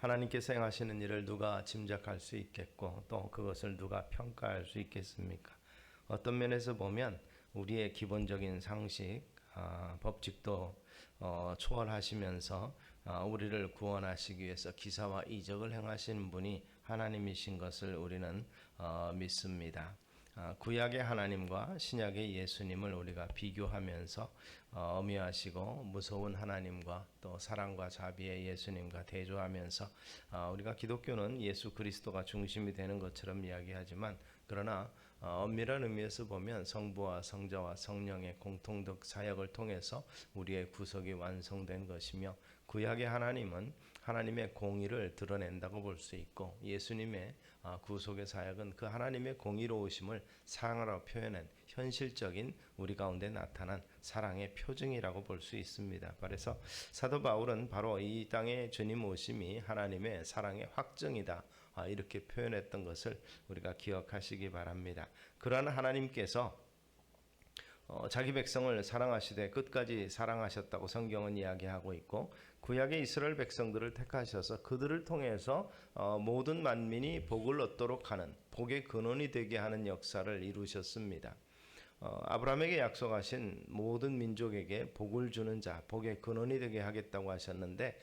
하나님께서 행하시는 일을 누가 짐작할 수 있겠고 또 그것을 누가 평가할 수 있겠습니까? 어떤 면에서 보면 우리의 기본적인 상식, 법칙도 초월하시면서 우리를 구원하시기 위해서 기사와 이적을 행하시는 분이 하나님이신 것을 우리는 믿습니다. 구약의 하나님과 신약의 예수님을 우리가 비교하면서 엄해하시고 무서운 하나님과 또 사랑과 자비의 예수님과 대조하면서 우리가 기독교는 예수 그리스도가 중심이 되는 것처럼 이야기하지만 그러나 엄밀한 의미에서 보면 성부와 성자와 성령의 공통적 사역을 통해서 우리의 구속이 완성된 것이며 구약의 하나님은 하나님의 공의를 드러낸다고 볼 수 있고 예수님의 구속의 사역은 그 하나님의 공의로우심을 사랑으로 표현한 현실적인 우리 가운데 나타난 사랑의 표징이라고 볼 수 있습니다. 그래서 사도 바울은 바로 이 땅에 주님 오심이 하나님의 사랑의 확증이다 이렇게 표현했던 것을 우리가 기억하시기 바랍니다. 그러한 하나님께서 자기 백성을 사랑하시되 끝까지 사랑하셨다고 성경은 이야기하고 있고 구약의 이스라엘 백성들을 택하셔서 그들을 통해서 모든 만민이 복을 얻도록 하는 복의 근원이 되게 하는 역사를 이루셨습니다. 아브라함에게 약속하신 모든 민족에게 복을 주는 자, 복의 근원이 되게 하겠다고 하셨는데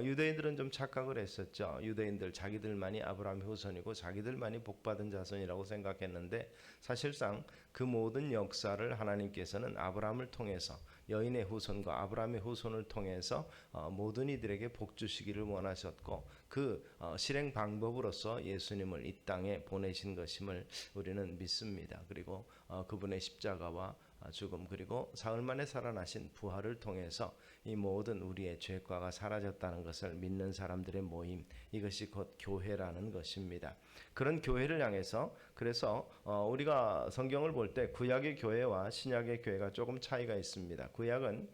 유대인들은 좀 착각을 했었죠. 유대인들 자기들만이 아브라함의 후손이고 자기들만이 복받은 자손이라고 생각했는데 사실상 그 모든 역사를 하나님께서는 아브라함을 통해서 여인의 후손과 아브라함의 후손을 통해서 모든 이들에게 복 주시기를 원하셨고 그 실행 방법으로서 예수님을 이 땅에 보내신 것임을 우리는 믿습니다. 그리고 그분의 십자가와 죽음 그리고 사흘 만에 살아나신 부활을 통해서 이 모든 우리의 죄과가 사라졌다는 것을 믿는 사람들의 모임, 이것이 곧 교회라는 것입니다. 그런 교회를 향해서 그래서 우리가 성경을 볼 때 구약의 교회와 신약의 교회가 조금 차이가 있습니다. 구약은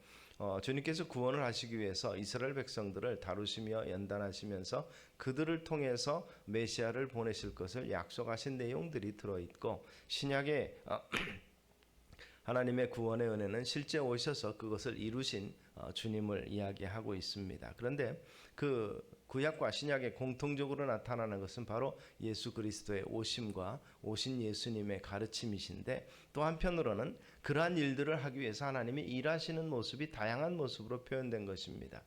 주님께서 구원을 하시기 위해서 이스라엘 백성들을 다루시며 연단하시면서 그들을 통해서 메시아를 보내실 것을 약속하신 내용들이 들어있고 신약의 하나님의 구원의 은혜는 실제 오셔서 그것을 이루신 주님을 이야기하고 있습니다. 그런데 그 구약과 신약에 공통적으로 나타나는 것은 바로 예수 그리스도의 오심과 오신 예수님의 가르침이신데 또 한편으로는 그러한 일들을 하기 위해서 하나님이 일하시는 모습이 다양한 모습으로 표현된 것입니다.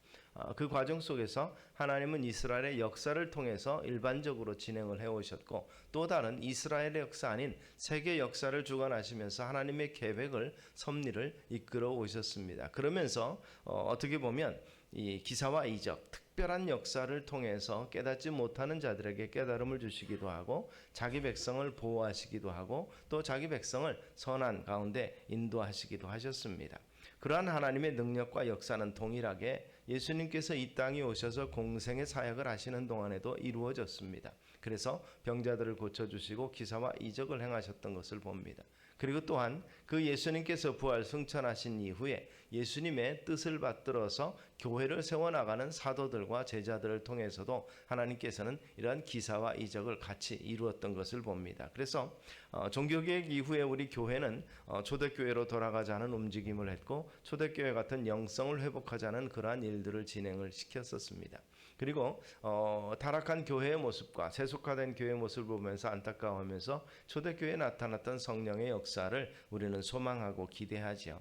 그 과정 속에서 하나님은 이스라엘의 역사를 통해서 일반적으로 진행을 해오셨고 또 다른 이스라엘의 역사 아닌 세계 역사를 주관하시면서 하나님의 계획을 섭리를 이끌어 오셨습니다. 그러면서 어떻게 보면 이 기사와 이적 특별한 역사를 통해서 깨닫지 못하는 자들에게 깨달음을 주시기도 하고 자기 백성을 보호하시기도 하고 또 자기 백성을 선한 가운데 인도하시기도 하셨습니다. 그러한 하나님의 능력과 역사는 동일하게 예수님께서 이 땅에 오셔서 공생의 사역을 하시는 동안에도 이루어졌습니다. 그래서 병자들을 고쳐주시고 기사와 이적을 행하셨던 것을 봅니다. 그리고 또한 그 예수님께서 부활 승천하신 이후에 예수님의 뜻을 받들어서 교회를 세워나가는 사도들과 제자들을 통해서도 하나님께서는 이러한 기사와 이적을 같이 이루었던 것을 봅니다. 그래서 종교개혁 이후에 우리 교회는 초대교회로 돌아가자는 움직임을 했고 초대교회 같은 영성을 회복하자는 그러한 일들을 진행을 시켰었습니다. 그리고 타락한 교회의 모습과 세속화된 교회의 모습을 보면서 안타까워하면서 초대교회에 나타났던 성령의 역사를 우리는 소망하고 기대하죠.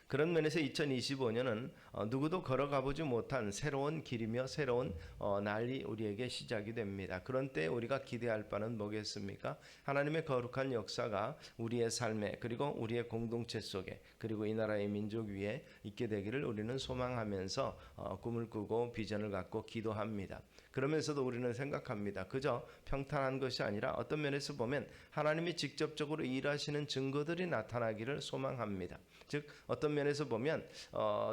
그런 면에서 2025년은 누구도 걸어가보지 못한 새로운 길이며 새로운 날이 우리에게 시작이 됩니다. 그런 때 우리가 기대할 바는 뭐겠습니까? 하나님의 거룩한 역사가 우리의 삶에 그리고 우리의 공동체 속에 그리고 이 나라의 민족 위에 있게 되기를 우리는 소망하면서 꿈을 꾸고 비전을 갖고 기도합니다. 그러면서도 우리는 생각합니다. 그저 평탄한 것이 아니라 어떤 면에서 보면 하나님이 직접적으로 일하시는 증거들이 나타나기를 소망합니다. 즉 어떤 면에서 보면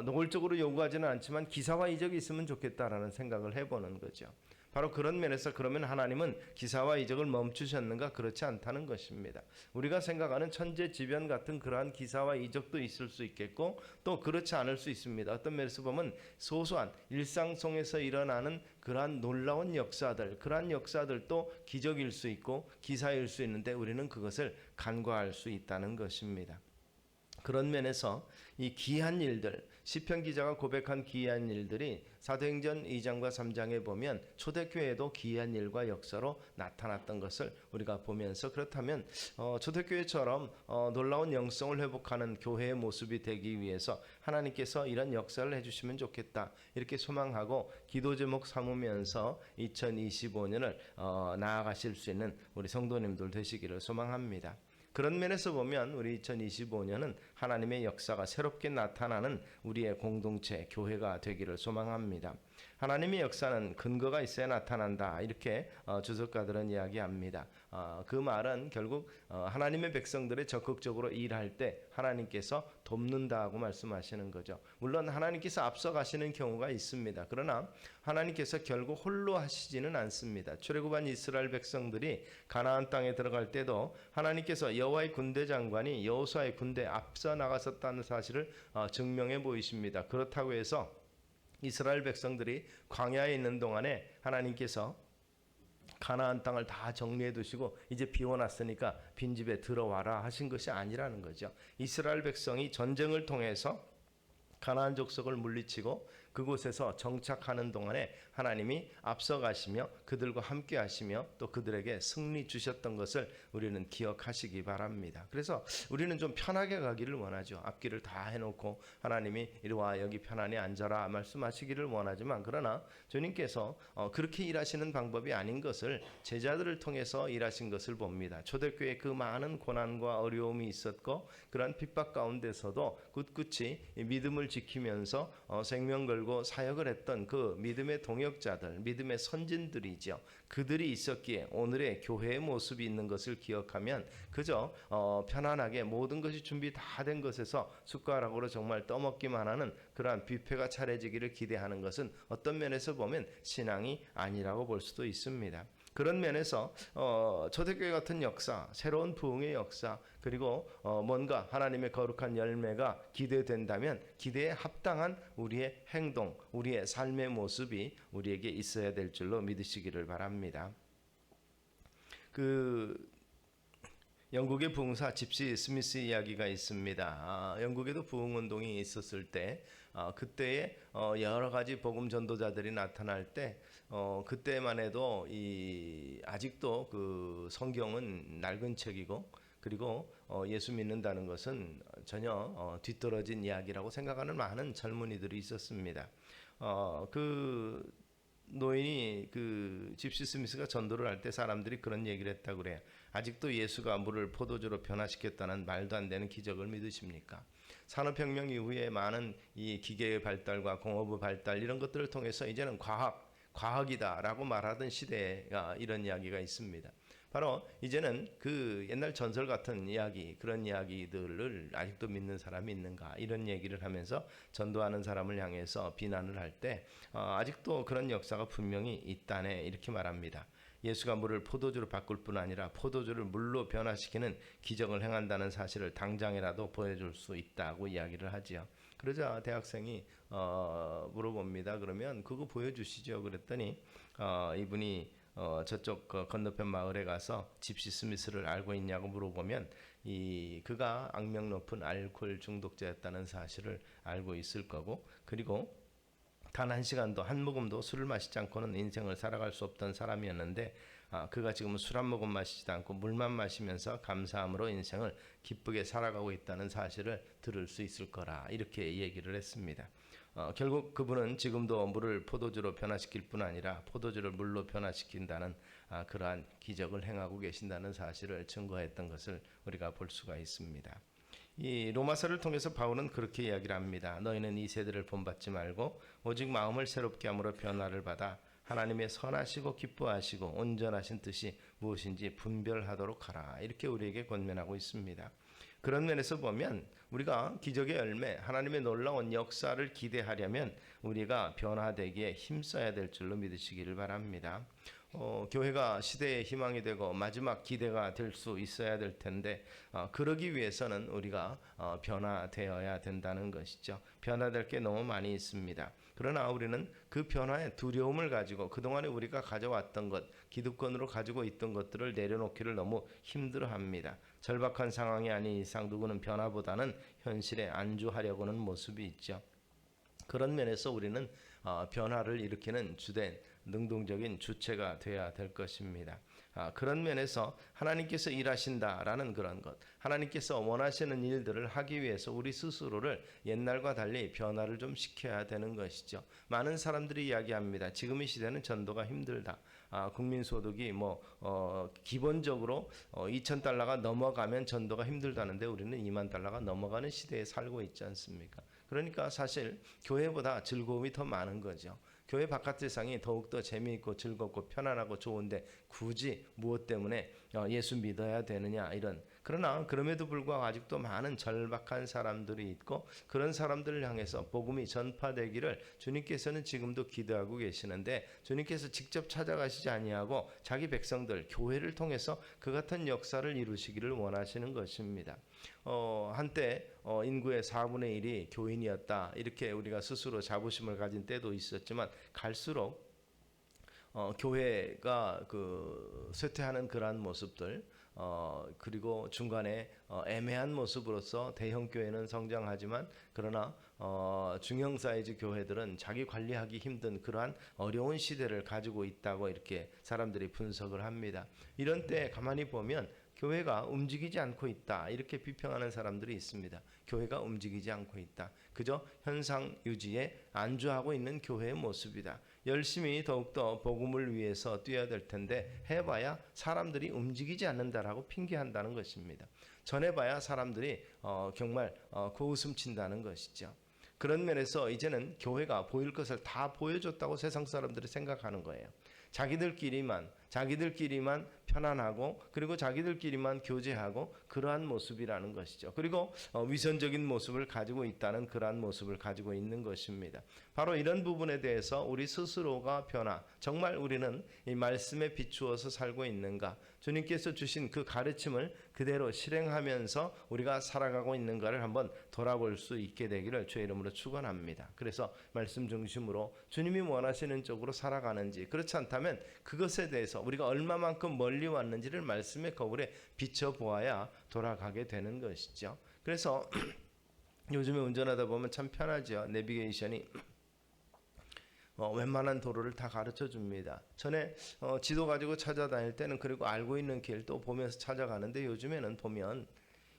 노골적으로 요구하지는 않지만 기사와 이적이 있으면 좋겠다라는 생각을 해보는 거죠. 바로 그런 면에서 그러면 하나님은 기사와 이적을 멈추셨는가? 그렇지 않다는 것입니다. 우리가 생각하는 천재지변 같은 그러한 기사와 이적도 있을 수 있겠고 또 그렇지 않을 수 있습니다. 어떤 면에서 보면 소소한 일상 속에서 일어나는 그러한 놀라운 역사들, 그러한 역사들도 기적일 수 있고 기사일 수 있는데 우리는 그것을 간과할 수 있다는 것입니다. 그런 면에서 이 귀한 일들, 시편 기자가 고백한 귀한 일들이 사도행전 2장과 3장에 보면 초대교회도 귀한 일과 역사로 나타났던 것을 우리가 보면서, 그렇다면 초대교회처럼 놀라운 영성을 회복하는 교회의 모습이 되기 위해서 하나님께서 이런 역사를 해주시면 좋겠다, 이렇게 소망하고 기도 제목 삼으면서 2025년을 나아가실 수 있는 우리 성도님들 되시기를 소망합니다. 그런 면에서 보면 우리 2025년은 하나님의 역사가 새롭게 나타나는 우리의 공동체, 교회가 되기를 소망합니다. 하나님의 역사는 근거가 있어야 나타난다, 이렇게 주석가들은 이야기합니다. 그 말은 결국 하나님의 백성들이 적극적으로 일할 때 하나님께서 돕는다고 말씀하시는 거죠. 물론 하나님께서 앞서가시는 경우가 있습니다. 그러나 하나님께서 결국 홀로 하시지는 않습니다. 출애굽한 이스라엘 백성들이 가나안 땅에 들어갈 때도 하나님께서 여호와의 군대 장관이 여호수아의 군대에 앞서 나갔었다는 사실을 증명해 보이십니다. 그렇다고 해서 이스라엘 백성들이 광야에 있는 동안에 하나님께서 가나안 땅을 다 정리해 두시고 이제 비 오났으니까 빈집에 들어와라 하신 것이 아니라는 거죠. 이스라엘 백성이 전쟁을 통해서 가나안 족속을 물리치고 그곳에서 정착하는 동안에 하나님이 앞서가시며 그들과 함께 하시며 또 그들에게 승리 주셨던 것을 우리는 기억하시기 바랍니다. 그래서 우리는 좀 편하게 가기를 원하죠. 앞길을 다 해놓고 하나님이 이리 와 여기 편안히 앉아라 말씀하시기를 원하지만, 그러나 주님께서 그렇게 일하시는 방법이 아닌 것을 제자들을 통해서 일하신 것을 봅니다. 초대교회에 그 많은 고난과 어려움이 있었고 그러한 핍박 가운데서도 꿋꿋이 믿음을 지키면서 생명 걸고 사역을 했던 그 믿음의 동역자들, 믿음의 선진들이죠. 그들이 있었기에 오늘의 교회의 모습이 있는 것을 기억하면 그저 편안하게 모든 것이 준비 다 된 것에서 숟가락으로 정말 떠먹기만 하는 그러한 뷔페가 차려지기를 기대하는 것은 어떤 면에서 보면 신앙이 아니라고 볼 수도 있습니다. 그런 면에서 초대교회 같은 역사, 새로운 부흥의 역사, 그리고 뭔가 하나님의 거룩한 열매가 기대된다면 기대에 합당한 우리의 행동, 우리의 삶의 모습이 우리에게 있어야 될 줄로 믿으시기를 바랍니다. 영국의 부흥사 집시 스미스 이야기가 있습니다. 영국에도 부흥운동이 있었을 때 그때에 여러 가지 복음 전도자들이 나타날 때 그때만 해도 아직도 그 성경은 낡은 책이고 그리고 예수 믿는다는 것은 전혀 뒤떨어진 이야기라고 생각하는 많은 젊은이들이 있었습니다. 그 노인이 그 집시 스미스가 전도를 할 때 사람들이 그런 얘기를 했다고 그래요. 아직도 예수가 물을 포도주로 변화시켰다는 말도 안 되는 기적을 믿으십니까? 산업혁명 이후에 많은 이 기계의 발달과 공업의 발달 이런 것들을 통해서 이제는 과학이다라고 말하던 시대가 이런 이야기가 있습니다. 바로 이제는 그 옛날 전설 같은 이야기, 그런 이야기들을 아직도 믿는 사람이 있는가, 이런 얘기를 하면서 전도하는 사람을 향해서 비난을 할 때 아직도 그런 역사가 분명히 있다네, 이렇게 말합니다. 예수가 물을 포도주로 바꿀 뿐 아니라 포도주를 물로 변화시키는 기적을 행한다는 사실을 당장이라도 보여줄 수 있다고 이야기를 하지요. 그러자 대학생이 물어봅니다. 그러면 그거 보여주시죠. 그랬더니 이분이 저쪽 건너편 마을에 가서 집시 스미스를 알고 있냐고 물어보면 그가 악명 높은 알코올 중독자였다는 사실을 알고 있을 거고, 그리고 단 한 시간도 한 모금도 술을 마시지 않고는 인생을 살아갈 수 없던 사람이었는데 그가 지금은 술 한 모금 마시지도 않고 물만 마시면서 감사함으로 인생을 기쁘게 살아가고 있다는 사실을 들을 수 있을 거라, 이렇게 얘기를 했습니다. 결국 그분은 지금도 물을 포도주로 변화시킬 뿐 아니라 포도주를 물로 변화시킨다는 그러한 기적을 행하고 계신다는 사실을 증거했던 것을 우리가 볼 수가 있습니다. 이 로마서를 통해서 바울은 그렇게 이야기를 합니다. 너희는 이 세대를 본받지 말고 오직 마음을 새롭게 함으로 변화를 받아 하나님의 선하시고 기뻐하시고 온전하신 뜻이 무엇인지 분별하도록 하라, 이렇게 우리에게 권면하고 있습니다. 그런 면에서 보면 우리가 기적의 열매, 하나님의 놀라운 역사를 기대하려면 우리가 변화되기에 힘써야 될 줄로 믿으시기를 바랍니다. 교회가 시대의 희망이 되고 마지막 기대가 될 수 있어야 될 텐데 그러기 위해서는 우리가 변화되어야 된다는 것이죠. 변화될 게 너무 많이 있습니다. 그러나 우리는 그 변화의 두려움을 가지고 그동안에 우리가 가져왔던 것, 기득권으로 가지고 있던 것들을 내려놓기를 너무 힘들어합니다. 절박한 상황이 아닌 이상 누구는 변화보다는 현실에 안주하려고는 모습이 있죠. 그런 면에서 우리는 변화를 일으키는 주된 능동적인 주체가 되어야 될 것입니다. 그런 면에서 하나님께서 일하신다라는 그런 것, 하나님께서 원하시는 일들을 하기 위해서 우리 스스로를 옛날과 달리 변화를 좀 시켜야 되는 것이죠. 많은 사람들이 이야기합니다. 지금 이 시대는 전도가 힘들다. 국민소득이 기본적으로 2,000달러가 넘어가면 전도가 힘들다는데 우리는 2만 달러가 넘어가는 시대에 살고 있지 않습니까? 그러니까 사실 교회보다 즐거움이 더 많은 거죠. 교회 바깥 세상이 더욱더 재미있고 즐겁고 편안하고 좋은데 굳이 무엇 때문에 예수 믿어야 되느냐 이런. 그러나 그럼에도 불구하고 아직도 많은 절박한 사람들이 있고 그런 사람들을 향해서 복음이 전파되기를 주님께서는 지금도 기도하고 계시는데 주님께서 직접 찾아가시지 아니하고 자기 백성들 교회를 통해서 그 같은 역사를 이루시기를 원하시는 것입니다. 한때 인구의 4분의 1이 교인이었다 이렇게 우리가 스스로 자부심을 가진 때도 있었지만 갈수록 교회가 쇠퇴하는 그러한 모습들 그리고 중간에 애매한 모습으로서 대형 교회는 성장하지만 그러나 중형 사이즈 교회들은 자기 관리하기 힘든 그러한 어려운 시대를 가지고 있다고 이렇게 사람들이 분석을 합니다. 이런 때 가만히 보면 교회가 움직이지 않고 있다 이렇게 비평하는 사람들이 있습니다. 교회가 움직이지 않고 있다. 그저 현상 유지에 안주하고 있는 교회의 모습이다. 열심히 더욱더 복음을 위해서 뛰어야 될 텐데 해봐야 사람들이 움직이지 않는다라고 핑계한다는 것입니다. 전해봐야 사람들이 정말 고웃음 친다는 것이죠. 그런 면에서 이제는 교회가 보일 것을 다 보여줬다고 세상 사람들이 생각하는 거예요. 자기들끼리만 편안하고 그리고 자기들끼리만 교제하고 그러한 모습이라는 것이죠. 그리고 위선적인 모습을 가지고 있다는 그러한 모습을 가지고 있는 것입니다. 바로 이런 부분에 대해서 우리 스스로가 정말 우리는 이 말씀에 비추어서 살고 있는가, 주님께서 주신 그 가르침을 그대로 실행하면서 우리가 살아가고 있는가를 한번 돌아볼 수 있게 되기를 주의 이름으로 축원합니다. 그래서 말씀 중심으로 주님이 원하시는 쪽으로 살아가는지, 그렇지 않다면 그것에 대해서 우리가 얼마만큼 멀리 왔는지를 말씀의 거울에 비춰보아야 돌아가게 되는 것이죠. 그래서 요즘에 운전하다 보면 참 편하죠. 내비게이션이 웬만한 도로를 다 가르쳐 줍니다. 전에 지도 가지고 찾아다닐 때는 그리고 알고 있는 길 또 보면서 찾아가는데 요즘에는 보면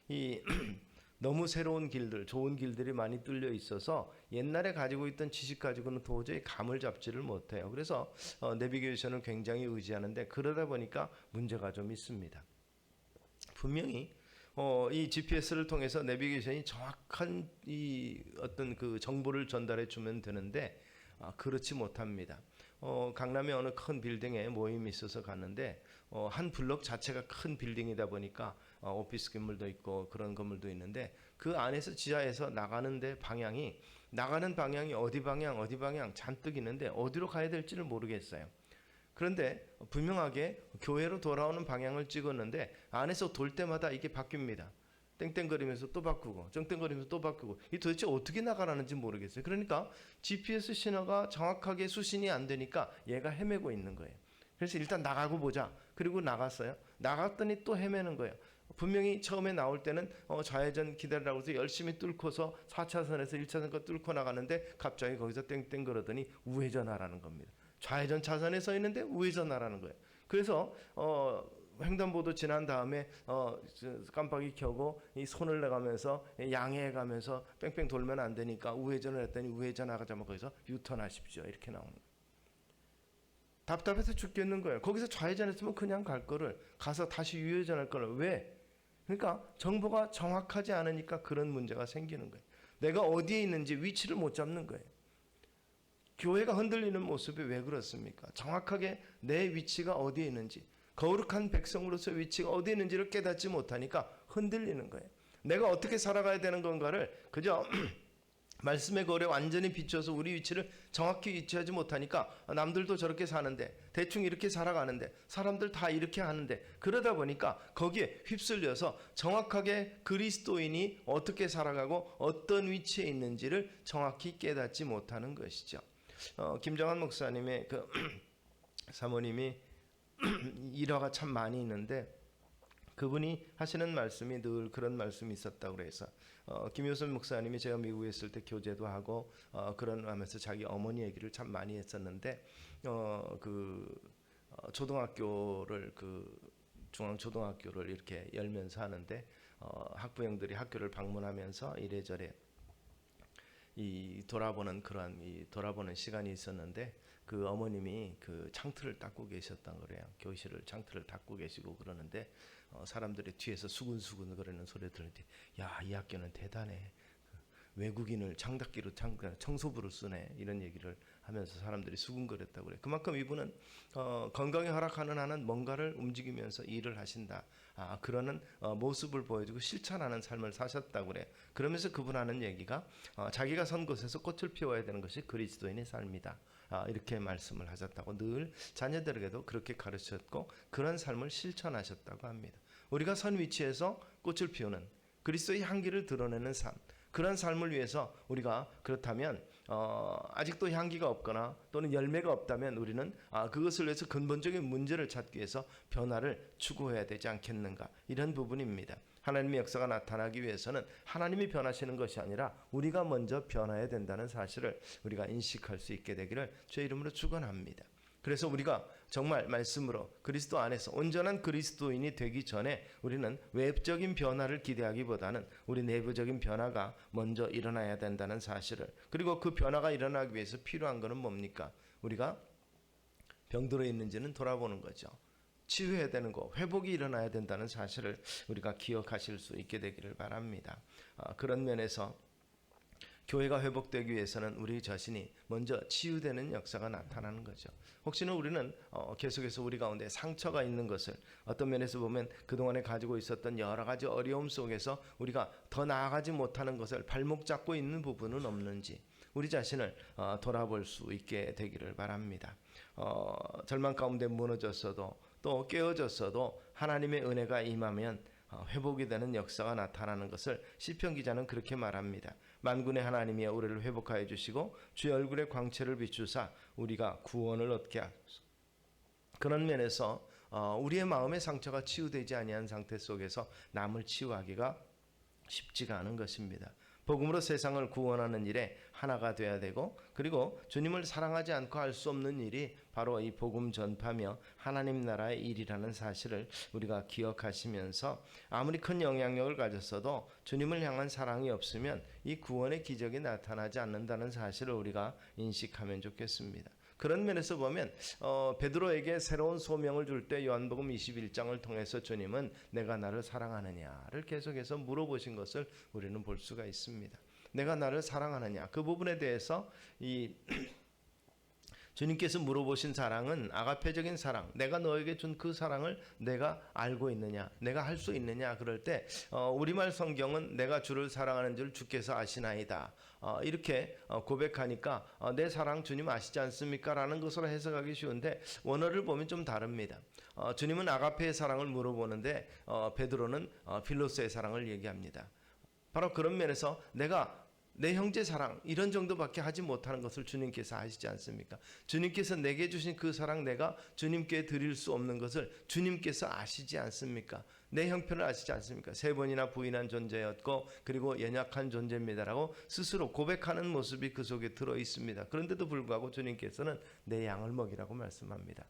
이 너무 새로운 길들, 좋은 길들이 많이 뚫려 있어서 옛날에 가지고 있던 지식 가지고는 도저히 감을 잡지를 못해요. 그래서 내비게이션을 굉장히 의지하는데 그러다 보니까 문제가 좀 있습니다. 분명히 이 GPS를 통해서 내비게이션이 정확한 이 어떤 그 정보를 전달해 주면 되는데 그렇지 못합니다. 강남의 어느 큰 빌딩에 모임이 있어서 갔는데 한 블록 자체가 큰 빌딩이다 보니까 오피스 건물도 있고 그런 건물도 있는데 그 안에서 지하에서 나가는 방향이 어디 방향 잔뜩 있는데 어디로 가야 될지를 모르겠어요. 그런데 분명하게 교회로 돌아오는 방향을 찍었는데 안에서 돌 때마다 이게 바뀝니다. 땡땡거리면서 또 바꾸고 땡땡거리면서 또 바꾸고 이 도대체 어떻게 나가라는지 모르겠어요. 그러니까 GPS 신호가 정확하게 수신이 안 되니까 얘가 헤매고 있는 거예요. 그래서 일단 나가고 보자. 그리고 나갔어요. 나갔더니 또 헤매는 거예요. 분명히 처음에 나올 때는 좌회전 기다리라고 해서 열심히 뚫고서 4차선에서 1차선 거 뚫고 나가는데 갑자기 거기서 땡땡거리더니 우회전하라는 겁니다. 좌회전 차선에 서 있는데 우회전하라는 거예요. 그래서 횡단보도 지난 다음에 깜빡이 켜고 이 손을 내가면서 양해해가면서 뺑뺑 돌면 안 되니까 우회전을 했더니 우회전하자마자 거기서 유턴하십시오 이렇게 나오는 거예요. 답답해서 죽겠는 거예요. 거기서 좌회전했으면 그냥 갈 거를 가서 다시 우회전할 거를 왜? 그러니까 정보가 정확하지 않으니까 그런 문제가 생기는 거예요. 내가 어디에 있는지 위치를 못 잡는 거예요. 교회가 흔들리는 모습이 왜 그렇습니까? 정확하게 내 위치가 어디에 있는지, 거룩한 백성으로서 위치가 어디에 있는지를 깨닫지 못하니까 흔들리는 거예요. 내가 어떻게 살아가야 되는 건가를 그저 말씀의 거울에 완전히 비춰서 우리 위치를 정확히 위치하지 못하니까 남들도 저렇게 사는데 대충 이렇게 살아가는데 사람들 다 이렇게 하는데 그러다 보니까 거기에 휩쓸려서 정확하게 그리스도인이 어떻게 살아가고 어떤 위치에 있는지를 정확히 깨닫지 못하는 것이죠. 김정한 목사님의 사모님이 일화가 참 많이 있는데 그분이 하시는 말씀이 늘 그런 말씀이 있었다고 그래서 김효선 목사님이 제가 미국에 있을 때 교제도 하고 그런 하면서 자기 어머니 얘기를 참 많이 했었는데 초등학교를 중앙초등학교를 이렇게 열면서 하는데 학부형들이 학교를 방문하면서 이래저래 돌아보는 시간이 있었는데 그 어머님이 그 창틀을 닦고 계셨단 거래요. 교실을 창틀을 닦고 계시고 그러는데 사람들이 뒤에서 수근수근 거리는 소리 들을 때, 야, 이 학교는 대단해. 외국인을 창닫기로 청소부를 쓰네. 이런 얘기를 하면서 사람들이 수군거렸다고 그래요. 그만큼 이분은 건강이 허락하는 한은 뭔가를 움직이면서 일을 하신다. 그러는 모습을 보여주고 실천하는 삶을 사셨다고 그래요. 그러면서 그분 하는 얘기가 자기가 선 곳에서 꽃을 피워야 되는 것이 그리스도인의 삶이다. 이렇게 말씀을 하셨다고 늘 자녀들에게도 그렇게 가르쳤고 그런 삶을 실천하셨다고 합니다. 우리가 선 위치에서 꽃을 피우는 그리스도의 향기를 드러내는 삶, 그런 삶을 위해서 우리가 그렇다면 아직도 향기가 없거나 또는 열매가 없다면 우리는 그것을 위해서 근본적인 문제를 찾기 위해서 변화를 추구해야 되지 않겠는가, 이런 부분입니다. 하나님의 역사가 나타나기 위해서는 하나님이 변하시는 것이 아니라 우리가 먼저 변화해야 된다는 사실을 우리가 인식할 수 있게 되기를 주의 이름으로 축원합니다. 그래서 우리가 정말 말씀으로 그리스도 안에서 온전한 그리스도인이 되기 전에 우리는 외적인 변화를 기대하기보다는 우리 내부적인 변화가 먼저 일어나야 된다는 사실을, 그리고 그 변화가 일어나기 위해서 필요한 것은 뭡니까? 우리가 병들어 있는지는 돌아보는 거죠. 치유해야 되는 거, 회복이 일어나야 된다는 사실을 우리가 기억하실 수 있게 되기를 바랍니다. 그런 면에서 교회가 회복되기 위해서는 우리 자신이 먼저 치유되는 역사가 나타나는 거죠. 혹시나 우리는 계속해서 우리 가운데 상처가 있는 것을, 어떤 면에서 보면 그동안에 가지고 있었던 여러 가지 어려움 속에서 우리가 더 나아가지 못하는 것을 발목 잡고 있는 부분은 없는지 우리 자신을 돌아볼 수 있게 되기를 바랍니다. 절망 가운데 무너졌어도 또 깨어졌어도 하나님의 은혜가 임하면 회복이 되는 역사가 나타나는 것을 시편 기자는 그렇게 말합니다. 만군의 하나님이 우리를 회복하여 주시고 주의 얼굴의 광채를 비추사 우리가 구원을 얻게 하소서. 그런 면에서 우리의 마음의 상처가 치유되지 아니한 상태 속에서 남을 치유하기가 쉽지가 않은 것입니다. 복음으로 세상을 구원하는 일에 하나가 되어야 되고, 그리고 주님을 사랑하지 않고 할 수 없는 일이 바로 이 복음 전파며 하나님 나라의 일이라는 사실을 우리가 기억하시면서 아무리 큰 영향력을 가졌어도 주님을 향한 사랑이 없으면 이 구원의 기적이 나타나지 않는다는 사실을 우리가 인식하면 좋겠습니다. 그런 면에서 보면 베드로에게 새로운 소명을 줄 때 요한복음 21장을 통해서 주님은 내가 나를 사랑하느냐를 계속해서 물어보신 것을 우리는 볼 수가 있습니다. 내가 나를 사랑하느냐, 그 부분에 대해서 이 주님께서 물어보신 사랑은 아가페적인 사랑, 내가 너에게 준 그 사랑을 내가 알고 있느냐, 내가 할 수 있느냐. 그럴 때 우리말 성경은 내가 주를 사랑하는 줄 주께서 아시나이다, 이렇게 고백하니까 내 사랑 주님 아시지 않습니까? 라는 것으로 해석하기 쉬운데 원어를 보면 좀 다릅니다. 주님은 아가페의 사랑을 물어보는데 베드로는 필로스의 사랑을 얘기합니다. 바로 그런 면에서 내가 내 형제 사랑 이런 정도밖에 하지 못하는 것을 주님께서 아시지 않습니까? 주님께서 내게 주신 그 사랑, 내가 주님께 드릴 수 없는 것을 주님께서 아시지 않습니까? 내 형편을 아시지 않습니까? 3번이나 부인한 존재였고 그리고 연약한 존재입니다라고 스스로 고백하는 모습이 그 속에 들어 있습니다. 그런데도 불구하고 주님께서는 내 양을 먹이라고 말씀합니다.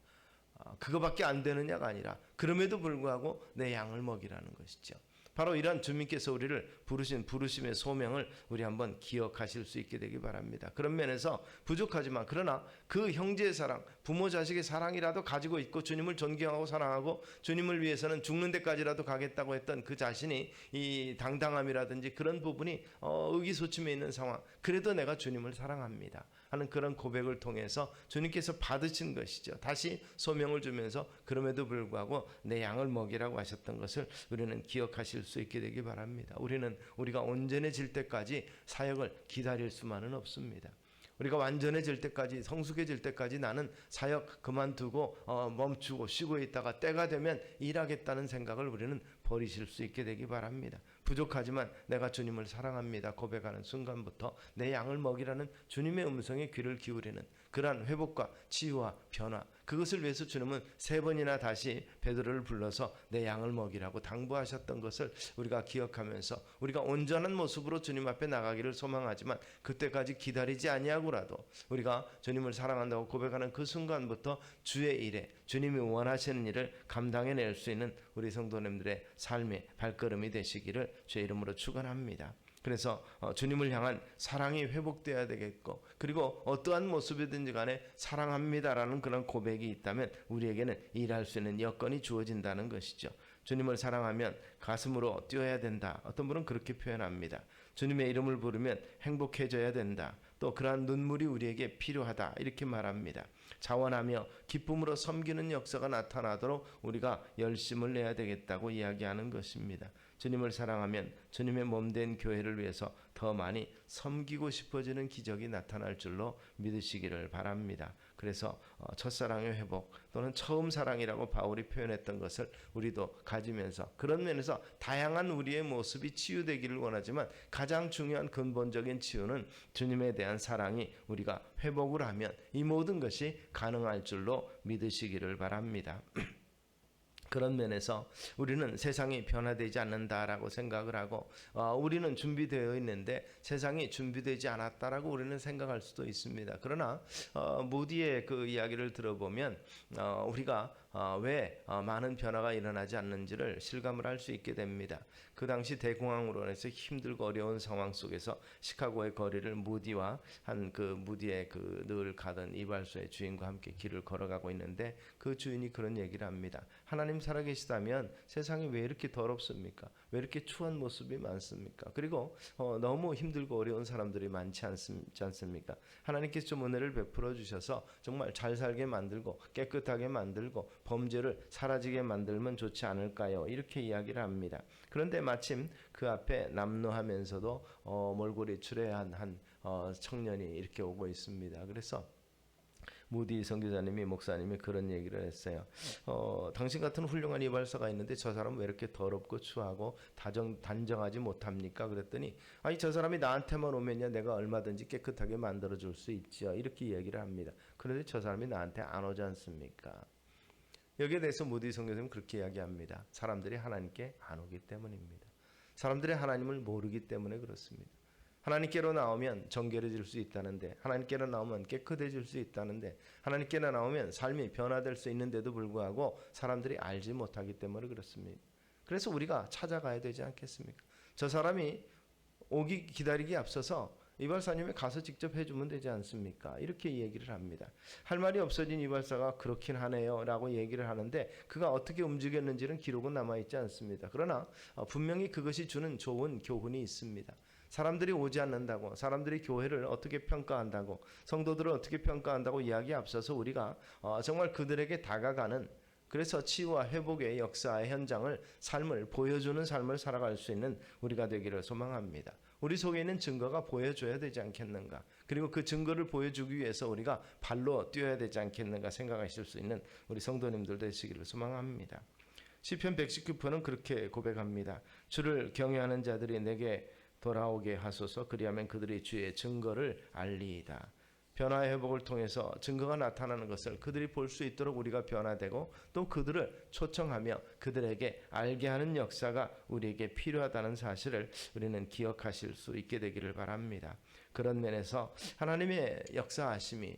그거밖에 안 되느냐가 아니라 그럼에도 불구하고 내 양을 먹이라는 것이죠. 바로 이러한 주님께서 우리를 부르신 부르심의 소명을 우리 한번 기억하실 수 있게 되기 바랍니다. 그런 면에서 부족하지만 그러나 그 형제의 사랑, 부모 자식의 사랑이라도 가지고 있고 주님을 존경하고 사랑하고 주님을 위해서는 죽는 데까지라도 가겠다고 했던 그 자신이 이 당당함이라든지 그런 부분이 의기소침해 있는 상황, 그래도 내가 주님을 사랑합니다 하는 그런 고백을 통해서 주님께서 받으신 것이죠. 다시 소명을 주면서 그럼에도 불구하고 내 양을 먹이라고 하셨던 것을 우리는 기억하실 수 있게 되기 바랍니다. 우리가 온전해질 때까지 사역을 기다릴 수만은 없습니다. 우리가 완전해질 때까지, 성숙해질 때까지 나는 사역 그만두고 멈추고 쉬고 있다가 때가 되면 일하겠다는 생각을 우리는 버리실 수 있게 되기 바랍니다. 부족하지만 내가 주님을 사랑합니다 고백하는 순간부터 내 양을 먹이라는 주님의 음성에 귀를 기울이는 그러한 회복과 치유와 변화, 그것을 위해서 주님은 3번이나 다시 베드로를 불러서 내 양을 먹이라고 당부하셨던 것을 우리가 기억하면서 우리가 온전한 모습으로 주님 앞에 나가기를 소망하지만 그때까지 기다리지 아니하고라도 우리가 주님을 사랑한다고 고백하는 그 순간부터 주의 일에 주님이 원하시는 일을 감당해낼 수 있는 우리 성도님들의 삶의 발걸음이 되시기를 주의 이름으로 축원합니다. 그래서 주님을 향한 사랑이 회복되어야 되겠고, 그리고 어떠한 모습이든지 간에 사랑합니다라는 그런 고백이 있다면 우리에게는 일할 수 있는 여건이 주어진다는 것이죠. 주님을 사랑하면 가슴으로 뛰어야 된다. 어떤 분은 그렇게 표현합니다. 주님의 이름을 부르면 행복해져야 된다. 또 그러한 눈물이 우리에게 필요하다. 이렇게 말합니다. 자원하며 기쁨으로 섬기는 역사가 나타나도록 우리가 열심을 내야 되겠다고 이야기하는 것입니다. 주님을 사랑하면 주님의 몸된 교회를 위해서 더 많이 섬기고 싶어지는 기적이 나타날 줄로 믿으시기를 바랍니다. 그래서 첫사랑의 회복 또는 처음 사랑이라고 바울이 표현했던 것을 우리도 가지면서 그런 면에서 다양한 우리의 모습이 치유되기를 원하지만 가장 중요한 근본적인 치유는 주님에 대한 사랑이 우리가 회복을 하면 이 모든 것이 가능할 줄로 믿으시기를 바랍니다. 그런 면에서 우리는 세상이 변화되지 않는다라고 생각을 하고 우리는 준비되어 있는데 세상이 준비되지 않았다라고 우리는 생각할 수도 있습니다. 그러나 무디의 그 이야기를 들어보면 우리가 왜 많은 변화가 일어나지 않는지를 실감을 할 수 있게 됩니다. 그 당시 대공황으로 인해서 힘들고 어려운 상황 속에서 시카고의 거리를 무디와 무디의 늘 가던 이발소의 주인과 함께 길을 걸어가고 있는데 그 주인이 그런 얘기를 합니다. 하나님 살아계시다면 세상이 왜 이렇게 더럽습니까? 왜 이렇게 추한 모습이 많습니까? 그리고 너무 힘들고 어려운 사람들이 많지 않습니까? 하나님께서 좀 은혜를 베풀어 주셔서 정말 잘 살게 만들고 깨끗하게 만들고 범죄를 사라지게 만들면 좋지 않을까요? 이렇게 이야기를 합니다. 그런데 마침 그 앞에 남루하면서도 몰골이 추레한 한 청년이 이렇게 오고 있습니다. 그래서 무디 선교사님이 목사님이 그런 얘기를 했어요. 당신 같은 훌륭한 이발사가 있는데 저 사람은 왜 이렇게 더럽고 추하고 단정하지 못합니까? 그랬더니 아니 저 사람이 나한테만 오면요 내가 얼마든지 깨끗하게 만들어 줄 수 있죠. 이렇게 얘기를 합니다. 그런데 저 사람이 나한테 안 오지 않습니까? 여기에 대해서 무디 선교사님은 그렇게 이야기합니다. 사람들이 하나님께 안 오기 때문입니다. 사람들이 하나님을 모르기 때문에 그렇습니다. 하나님께로 나오면 정결해질 수 있다는데, 하나님께로 나오면 깨끗해질 수 있다는데, 하나님께로 나오면 삶이 변화될 수 있는데도 불구하고 사람들이 알지 못하기 때문에 그렇습니다. 그래서 우리가 찾아가야 되지 않겠습니까? 저 사람이 오기 기다리기 앞서서 이발사님이 가서 직접 해주면 되지 않습니까? 이렇게 얘기를 합니다. 할 말이 없어진 이발사가 그렇긴 하네요 라고 얘기를 하는데 그가 어떻게 움직였는지는 기록은 남아있지 않습니다. 그러나 분명히 그것이 주는 좋은 교훈이 있습니다. 사람들이 오지 않는다고, 사람들이 교회를 어떻게 평가한다고, 성도들을 어떻게 평가한다고 이야기에 앞서서 우리가 정말 그들에게 다가가는, 그래서 치유와 회복의 역사의 현장을, 삶을 보여주는 삶을 살아갈 수 있는 우리가 되기를 소망합니다. 우리 속에 있는 증거가 보여줘야 되지 않겠는가, 그리고 그 증거를 보여주기 위해서 우리가 발로 뛰어야 되지 않겠는가 생각하실 수 있는 우리 성도님들 되시기를 소망합니다. 시편 119편은 그렇게 고백합니다. 주를 경외하는 자들이 내게 돌아오게 하소서. 그리하면 그들이 주의 증거를 알리이다. 변화의 회복을 통해서 증거가 나타나는 것을 그들이 볼 수 있도록 우리가 변화되고 또 그들을 초청하며 그들에게 알게 하는 역사가 우리에게 필요하다는 사실을 우리는 기억하실 수 있게 되기를 바랍니다. 그런 면에서 하나님의 역사하심이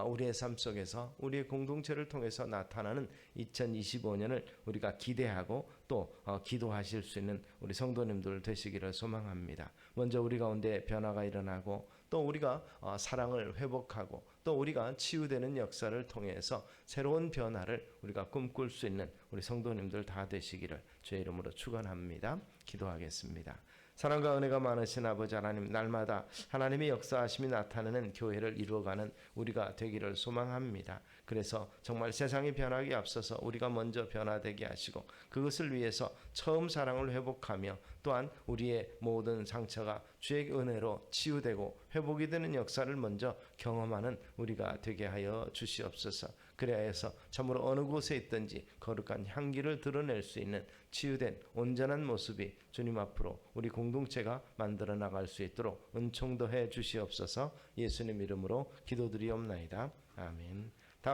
우리의 삶 속에서 우리의 공동체를 통해서 나타나는 2025년을 우리가 기대하고 또 기도하실 수 있는 우리 성도님들 되시기를 소망합니다. 먼저 우리 가운데 변화가 일어나고 또 우리가 사랑을 회복하고 또 우리가 치유되는 역사를 통해서 새로운 변화를 우리가 꿈꿀 수 있는 우리 성도님들 다 되시기를 주의 이름으로 축원합니다. 기도하겠습니다. 사랑과 은혜가 많으신 아버지 하나님, 날마다 하나님의 역사하심이 나타나는 교회를 이루어가는 우리가 되기를 소망합니다. 그래서 정말 세상이 변하기 앞서서 우리가 먼저 변화되게 하시고 그것을 위해서 처음 사랑을 회복하며 또한 우리의 모든 상처가 주의 은혜로 치유되고 회복이 되는 역사를 먼저 경험하는 우리가 되게 하여 주시옵소서. 그래야 해서 참으로 어느 곳에 있든지 거룩한 향기를 드러낼 수 있는 치유된 온전한 모습이 주님 앞으로 우리 공동체가 만들어 나갈 수 있도록 은총도 해 주시옵소서. 예수님 이름으로 기도드리옵나이다. 아멘.